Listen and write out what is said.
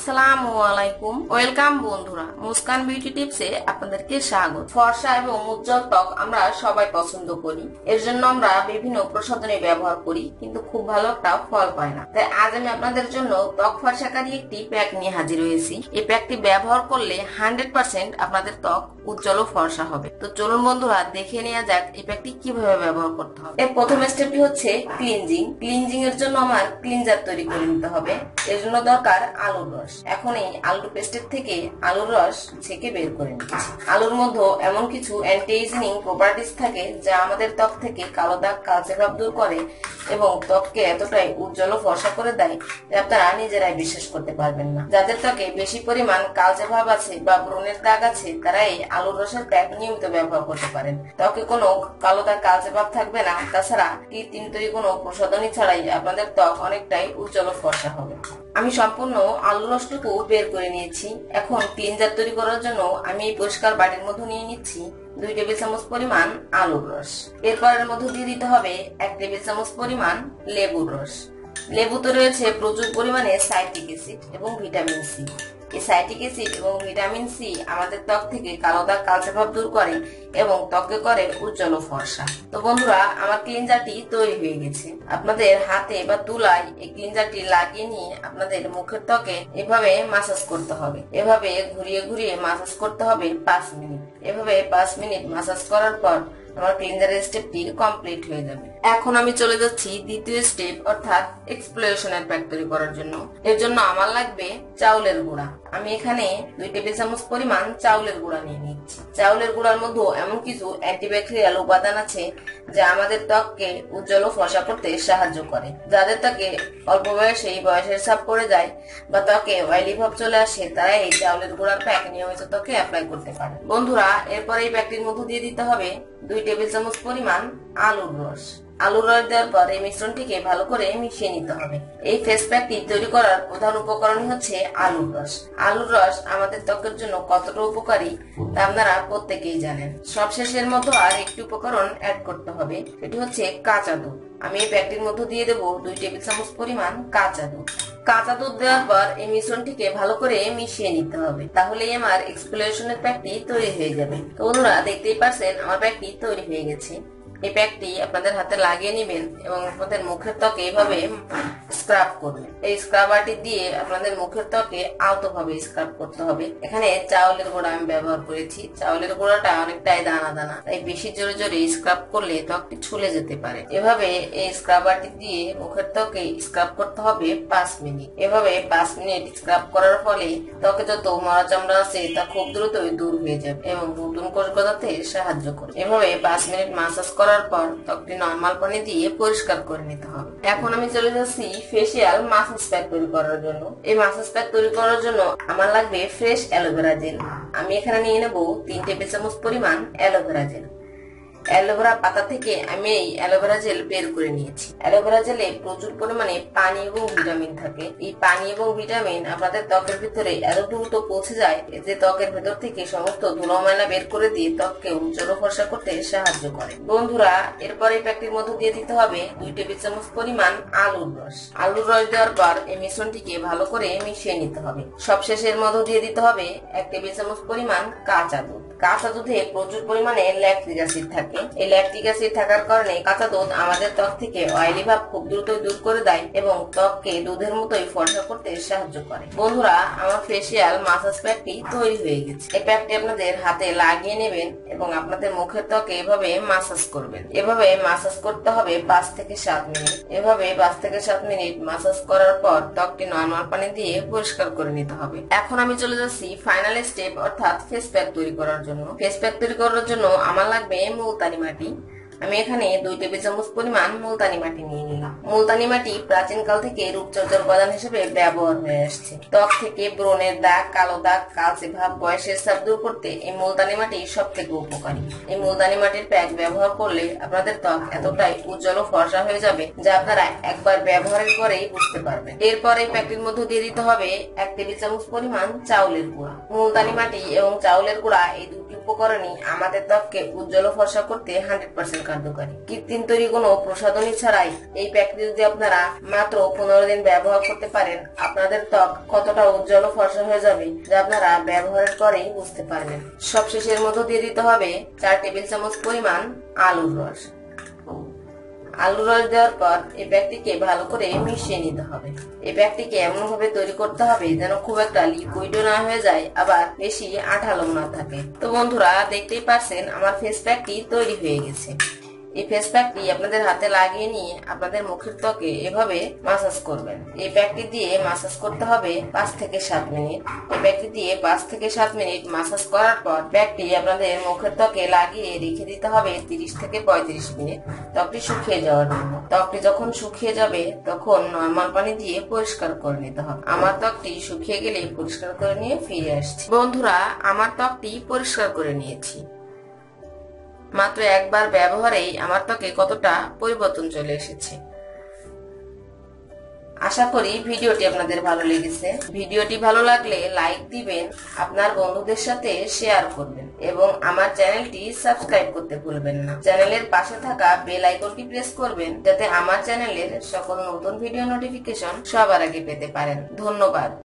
আসসালামু আলাইকুম, ওয়েলকাম বন্ধুরা। মুস্কান বিউটি টিপসে আপনাদেরকে স্বাগত। ফর্সা এবং উজ্জ্বল ত্বক আমরা সবাই পছন্দ করি, এর জন্য আমরা বিভিন্ন প্রসাধনী ব্যবহার করি, কিন্তু খুব ভালো একটা ফল পাই না। তাই আজ আমি আপনাদের জন্য ত্বক ফর্সাকারী একটি প্যাক নিয়ে হাজির হয়েছি। এই প্যাকটি ব্যবহার করলে 100% আপনাদের ত্বক উজ্জ্বল ও ফর্সা হবে। তো চলুন বন্ধুরা, দেখে নেওয়া যাক এই প্যাকটি কিভাবে ব্যবহার করতে হবে। এর প্রথম স্টেপটি হচ্ছে ক্লিনজিং এর জন্য আমার ক্লিনজার তৈরি করে নিতে হবে। এর জন্য দরকার আলুর রস। এখন এই আলুর পেস্টের থেকে আলুর রস ছেঁকে বের করে নিচ্ছি। আলুর মধ্যে এমন কিছু অ্যান্টি এজিং প্রপার্টিজ থাকে যা আমাদের ত্বক থেকে কালো দাগ, কালচে ভাব দূর করে এবং ত্বককে এতটাই উজ্জ্বল ও ফর্সা করে দেয় যে আপনারা নিজেরাই বিশ্বাস করতে পারবেন না। যাদের ত্বকে বেশি পরিমাণ কালচে ভাব আছে বা ব্রণের দাগ আছে, তারা এই আলুর রসের প্যাক নিয়মিত ব্যবহার করতে পারেন। ত্বকে কোনো কালো দাগ, কালচে ভাব থাকবে না। তাছাড়া কৃত্রিম তৈরি কোনো প্রসাধনী ছাড়াই আপনাদের ত্বক অনেকটাই উজ্জ্বল ও ফর্সা হবে। আমি সম্পূর্ণ আলুর রসটুকু বের করে নিয়েছি। এখন ক্লিনজার তৈরি করার জন্য আমি এই পরিষ্কার বাটির মধ্যে নিয়ে নিচ্ছি 2 টেবিল চামচ পরিমাণ আলুর রস। এরপর এর মধ্যে দিয়ে দিতে হবে 1 টেবিল চামচ পরিমাণ লেবুর রস। লেবুতে রয়েছে প্রচুর পরিমাণে সাইট্রিক অ্যাসিড এবং ভিটামিন সি। এই সাইট্রিক অ্যাসিড এবং ভিটামিন সি আমাদের ত্বক থেকে কালো দাগ, কালচে ভাব দূর করে এবং ত্বককে করে উজ্জ্বল ও ফর্সা। তো বন্ধুরা, আমার ক্লিনজারটি তৈরি হয়ে গেছে। আপনাদের হাতে বা তুলায় এই ক্লিনজারটি লাগিয়ে নিয়ে আপনাদের মুখের ত্বকে এভাবে মাসাজ করতে হবে। এভাবে ঘুরিয়ে ঘুরিয়ে মাসাজ করতে হবে 5 মিনিট। এভাবে 5 মিনিট মাসাজ করার পর আমার ক্লিনজারের স্টেপটি কমপ্লিট হয়ে যাবে। এখন আমি চলে যাচ্ছি দ্বিতীয় স্টেপ, অর্থাৎ এক্সফোলিয়েশনের প্যাক তৈরি করার জন্য। এর জন্য আমার লাগবে চাউলের গুঁড়া। আমি এখানে 2 টেবিল চামচ পরিমাণ চাউলের গুঁড়া নিয়ে নিচ্ছি। চাউলের গুঁড়ার মধ্যে এমন কিছু অ্যান্টিব্যাকটেরিয়াল উপাদান আছে যা আমাদের ত্বককে উজ্জ্বল ও ফর্সা করতে সাহায্য করে। যাদের ত্বকে অল্প বয়সেই বয়সের ছাপ পড়ে যায় বা ত্বকে অয়েলি ভাব চলে আসে, তারা এই চাউলের গুঁড়ার প্যাক নিয়মিত ত্বকে অ্যাপ্লাই করতে পারে। বন্ধুরা, এরপর এই প্যাকটির মধ্যে দিয়ে দিতে হবে 2 টেবিল চামচ পরিমাণ আলুর রস। আলুর রস দেওয়ার পর এই মিশ্রণটিকে ভালো করে মিশিয়ে নিতে হবে। এই ফেস প্যাকটি তৈরি করার প্রধান উপকরণ হচ্ছে আলুর রস। আলুর রস আমাদের ত্বকের জন্য কতটা উপকারী তা আপনারা প্রত্যেকেই জানেন। সবশেষের মতো আর একটি উপকরণ অ্যাড করতে হবে, সেটি হচ্ছে কাঁচা দুধ। আমি এই প্যাকটির মধ্যে দিয়ে দেবো 2 টেবিল চামচ পরিমাণ কাঁচা দুধ। কাঁচা দুধ দেওয়ার পর এই মিশ্রণটিকে ভালো করে মিশিয়ে নিতে হবে। তাহলেই আমার এক্সফোলিয়েশনের প্যাকটি তৈরি হয়ে যাবে। তো বন্ধুরা, দেখতেই পাচ্ছেন আমার প্যাকটি তৈরি হয়ে গেছে। এই প্যাকটি আপনাদের হাতে লাগিয়ে নেবেন এবং আপনাদের মুখের ত্বকে এইভাবে স্ক্রাব করবেন। এই স্ক্রাবারটি দিয়ে আপনাদের মুখের ত্বকে আলতোভাবে স্ক্রাব করতে হবে। এখানে চাউলের গুঁড়া আমি ব্যবহার করেছি। চাউলের গুঁড়াটা অনেকটাই দানা দানা, তাই বেশি জোরে জোরে স্ক্রাব করলে ত্বকটি ছুলে যেতে পারে। এভাবে এই স্ক্রাবারটি দিয়ে মুখের ত্বকে স্ক্রাব করতে হবে 5 মিনিট। এভাবে 5 মিনিট স্ক্রাব করার ফলে ত্বকে যত মরা চামড়া আছে তা খুব দ্রুতই দূর হয়ে যাবে এবং নতুন কোষ গজাতে সাহায্য করে। এভাবে 5 মিনিট মাসাজ করার পর ত্বকটি নরমাল পানি দিয়ে পরিষ্কার করে নিতে হবে। এখন আমি চলে যাচ্ছি ফেসিয়াল মাসাজ প্যাক তৈরি করার জন্য। এই মাসাজ প্যাক তৈরি করার জন্য আমার লাগবে ফ্রেশ অ্যালোভেরা জেল। আমি এখানে নিয়ে নেব 3 টেবিল চামচ পরিমাণ অ্যালোভেরা জেল। অ্যালোভেরা পাতা থেকে আমি এই অ্যালোভেরা জেল বের করে নিয়েছি। অ্যালোভেরা জেলে প্রচুর পরিমাণে পানি এবং ভিটামিন থাকে। এই পানি এবং ভিটামিন আপনাদের ত্বকের ভিতরে এত দ্রুত পৌঁছে যায় যে ত্বকের ভেতর থেকে সমস্ত ধুলো ময়লা বের করে দিয়ে ত্বককে উজ্জ্বল ফর্সা করতে সাহায্য করে। বন্ধুরা, এরপর এই প্যাকটির মধ্যে দিয়ে দিতে হবে 2 টেবিল চামচ পরিমাণ আলুর রস। আলুর রস দেওয়ার পর এই মিশ্রণটিকে ভালো করে মিশিয়ে নিতে হবে। সবশেষের মধ্যে দিয়ে দিতে হবে 1 টেবিল চামচ পরিমাণ কাঁচা দুধ। কাঁচা দুধে প্রচুর পরিমাণে ল্যাকটিক অ্যাসিড থাকে। এই ল্যাকটিক অ্যাসিড থাকার কারণে কাঁচা দুধ আমাদের ত্বক থেকে অয়েলি ভাব খুব দ্রুত দূর করে দেয় এবং ত্বককে দুধের মতোই ফর্সা করতে সাহায্য করে। বন্ধুরা, আমার ফেসিয়াল মাসাজ প্যাকটি তৈরি হয়ে গেছে। এই প্যাকটি আপনাদের হাতে লাগিয়ে নেবেন এবং আপনাদের মুখের ত্বকে এভাবে মাসাজ করবেন। এভাবে মাসাজ করতে হবে 5 থেকে 7 মিনিট। এভাবে 5 থেকে 7 মিনিট মাসাজ করার পর ত্বকটি নরমাল পানি দিয়ে পরিষ্কার করে নিতে হবে। এখন আমি চলে যাচ্ছি ফাইনাল স্টেপ, অর্থাৎ ফেস প্যাক তৈরি করার জন্য। ফেস প্যাক তৈরি করার জন্য আমার লাগবে মুলতানি মাটি। আমি এখানে 2 টেবিল চামচ পরিমাণ মুলতানি মাটি নিয়ে নিলাম। মুলতানি মাটি প্রাচীন কাল থেকে রূপচর্চার উপাদান হিসেবে ব্যবহার হয়ে আসছে। ত্বক থেকে ব্রণের দাগ, কালো দাগ, কালচে ভাব, বয়সের ছাপ দূর করতে এই মুলতানি মাটি সব থেকে উপকারী। এই মুলতানি মাটির প্যাক ব্যবহার করলে আপনাদের ত্বক এতটাই উজ্জ্বল ও ফর্সা হয়ে যাবে যা আপনারা একবার ব্যবহারের পরেই বুঝতে পারবেন। এরপর এই প্যাকটির মধ্যে দিয়ে দিতে হবে 1 টেবিল চামচ পরিমাণ চাউলের গুঁড়া। মুলতানি মাটি এবং চাউলের গুঁড়া এই দুটি উপকরণই আমাদের ত্বককে উজ্জ্বল ও ফর্সা করতে 100% কার্যকারী। কৃত্রিম তৈরি কোনো প্রসাধনী ছাড়াই এই প্যাকটি যদি আপনারা মাত্র 15 দিন ব্যবহার করতে পারেন, আপনাদের ত্বক কতটা উজ্জ্বল ও ফর্সা হয়ে যাবে যা আপনারা ব্যবহারের পরেই বুঝতে পারবেন। সবশেষের মধ্যে দিয়ে দিতে হবে 4 টেবিল চামচ পরিমাণ আলুর রস। আলুর রস দেওয়ার পর এই প্যাকটিকে ভালো করে মিশিয়ে নিতে হবে। এই প্যাকটিকে এমন ভাবে তৈরি করতে হবে যেন খুব একটা লিকুইডও না হয়ে যায়, আবার বেশি আঠালো না থাকে। তো বন্ধুরা, দেখতেই পাচ্ছেন আমার ফেস প্যাকটি তৈরি হয়ে গেছে। এই ফেস প্যাকটি আপনাদের হাতে লাগিয়ে নিয়ে আপনাদের মুখের ত্বকে এভাবে মাসাজ করবেন। এই প্যাকটি দিয়ে মাসাজ করতে হবে 5 থেকে 7 মিনিট। এই প্যাকটি দিয়ে 5 থেকে 7 মিনিট মাসাজ করার পর প্যাকটি আপনাদের মুখের ত্বকে লাগিয়ে রেখে দিতে হবে 30 থেকে 35 মিনিট ত্বকটি শুকিয়ে যাওয়ার জন্য। ত্বকটি যখন শুকিয়ে যাবে তখন নরমাল পানি দিয়ে পরিষ্কার করে নিতে হবে। আমার ত্বকটি শুকিয়ে গেলে পরিষ্কার করে নিয়ে ফিরে আসছি। বন্ধুরা, আমার ত্বকটি পরিষ্কার করে নিয়েছি। মাত্র একবার ব্যবহারেই আমার ত্বকে কতটা পরিবর্তন চলে এসেছে। আশা করি ভিডিওটি আপনাদের ভালো লেগেছে। ভিডিওটি ভালো লাগলে লাইক দিবেন, আপনার বন্ধুদের সাথে শেয়ার করবেন এবং আমার চ্যানেলটি সাবস্ক্রাইব করতে ভুলবেন না। চ্যানেলের পাশে থাকা বেল আইকনটি প্রেস করবেন যাতে আমার চ্যানেলের সকল নতুন ভিডিও নোটিফিকেশন সবার আগে পেতে পারেন। ধন্যবাদ।